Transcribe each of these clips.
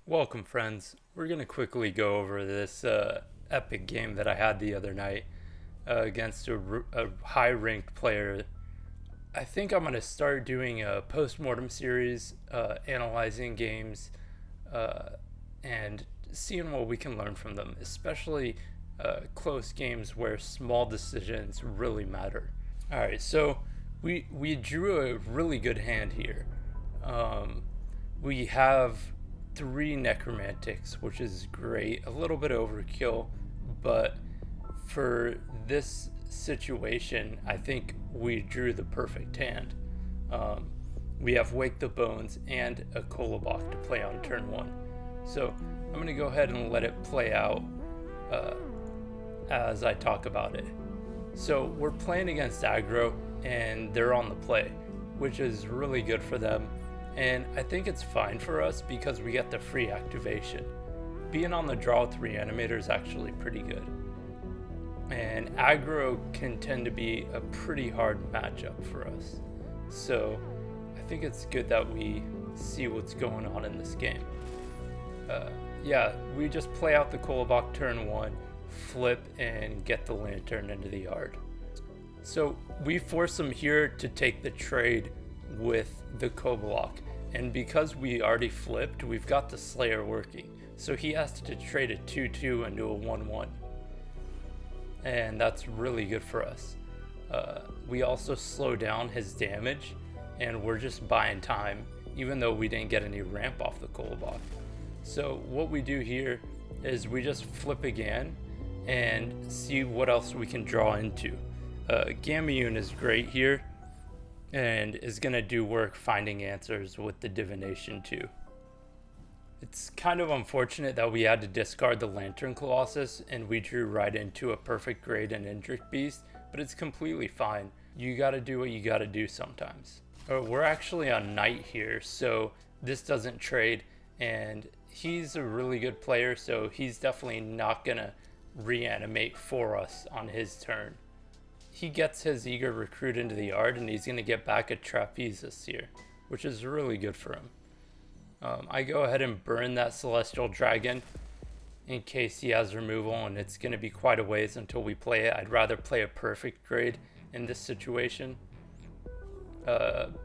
Welcome, friends. We're going to quickly go over this epic game that I had the other night against a high ranked player. I think I'm going to start doing a Postmortem series, analyzing games and seeing what we can learn from them, especially close games where small decisions really matter. All right, so we drew a really good hand here. We have three necromantics, which is great. A little bit overkill, but for this situation, I think we drew the perfect hand. We have Wake the Bones and a Kolobok to play on turn one. So I'm going to go ahead and let it play out as I talk about it. So we're playing against Aggro, and they're on the play, which is really good for them. And I think it's fine for us because we get the free activation. Being on the draw with Reanimator is actually pretty good. And Aggro can tend to be a pretty hard matchup for us. So I think it's good that we see what's going on in this game. Yeah, we just play out the Kolobok turn one, flip, and get the Lantern into the yard. So we force him here to take the trade with the Kolobok. And because we already flipped, we've got the Slayer working. So he has to trade a 2-2 into a 1-1. And that's really good for us. We also slow down his damage, and we're just buying time, even though we didn't get any ramp off the Kolobok. So what we do here is we just flip again and see what else we can draw into. Gamayune is great here, and is going to do work finding answers with the divination too. It's kind of unfortunate that we had to discard the Lantern Colossus and we drew right into a perfect grade and Indrik Beast, but it's completely fine. You gotta do what you gotta do sometimes. We're actually on Knight here, so this doesn't trade, and he's a really good player, so he's definitely not gonna reanimate for us on his turn. He gets his eager recruit into the yard, and he's going to get back a Trapezus here, which is really good for him. I go ahead and burn that Celestial Dragon in case he has removal, and it's going to be quite a ways until we play it. I'd rather play a perfect grade in this situation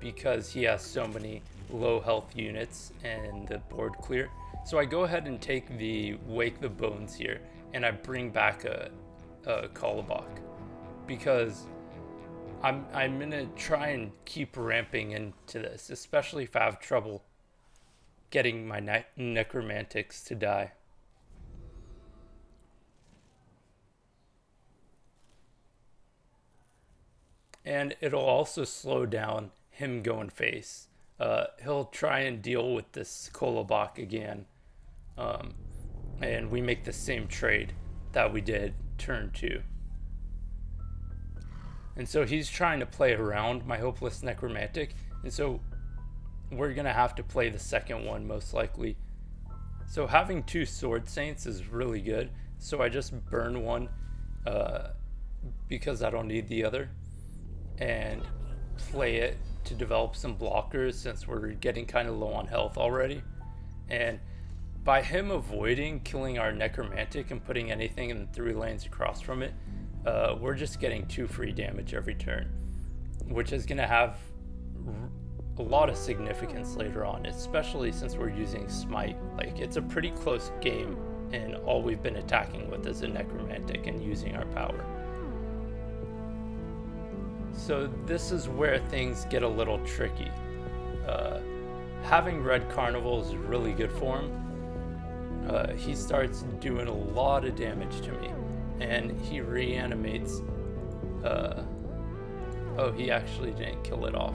because he has so many low health units and the board clear. So I go ahead and take the Wake the Bones here, and I bring back a Kolobok. Because I'm gonna try and keep ramping into this, especially if I have trouble getting my necromantics to die. And it'll also slow down him going face. He'll try and deal with this Kolobok again, and we make the same trade that we did turn two. And so he's trying to play around my Hopeless Necromantic, and so we're going to have to play the second one most likely. So having two Sword Saints is really good, so I just burn one because I don't need the other, and play it to develop some blockers since we're getting kind of low on health already. And by him avoiding killing our Necromantic and putting anything in the 3 lanes across from it, we're just getting 2 free damage every turn, which is going to have a lot of significance later on, especially since we're using Smite. Like, it's a pretty close game, and all we've been attacking with is a Necromantic and using our power. So this is where things get a little tricky. Having Red Carnival is really good for him. He starts doing a lot of damage to me, and he reanimates. Oh, he actually didn't kill it off.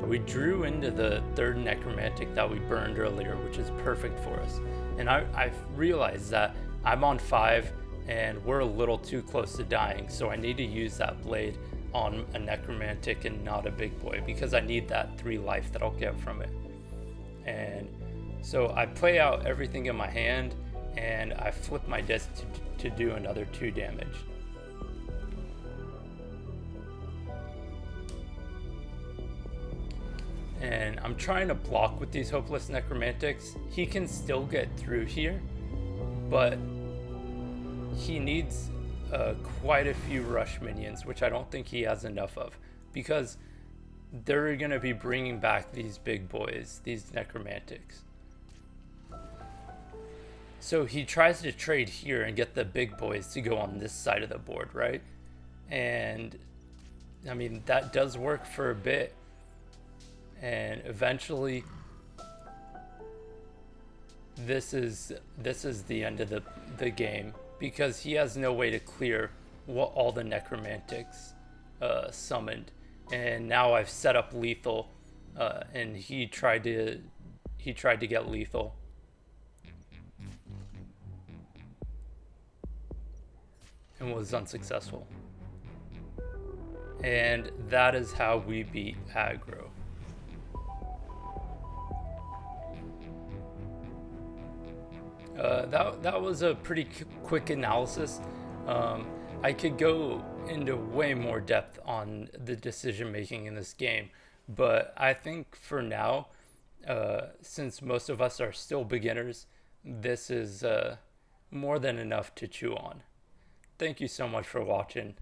We drew into the 3rd Necromantic that we burned earlier, which is perfect for us. And I've realized that I'm on 5 and we're a little too close to dying, so I need to use that blade on a Necromantic and not a big boy, because I need that 3 life that I'll get from it. And so I play out everything in my hand, and I flip my disc to do another 2 damage. and I'm trying to block with these hopeless necromantics. He can still get through here, but he needs quite a few rush minions, which I don't think he has enough of, because they're going to be bringing back these big boys, these necromantics. So he tries to trade here and get the big boys to go on this side of the board, right? And I mean, that does work for a bit, and eventually this is the end of the game, because he has no way to clear what all the necromantics summoned. And now I've set up lethal, and he tried to get lethal, and was unsuccessful. And that is how we beat Aggro. That was a pretty quick analysis. I could go into way more depth on the decision making in this game, but I think for now, since most of us are still beginners, this is more than enough to chew on. Thank you so much for watching.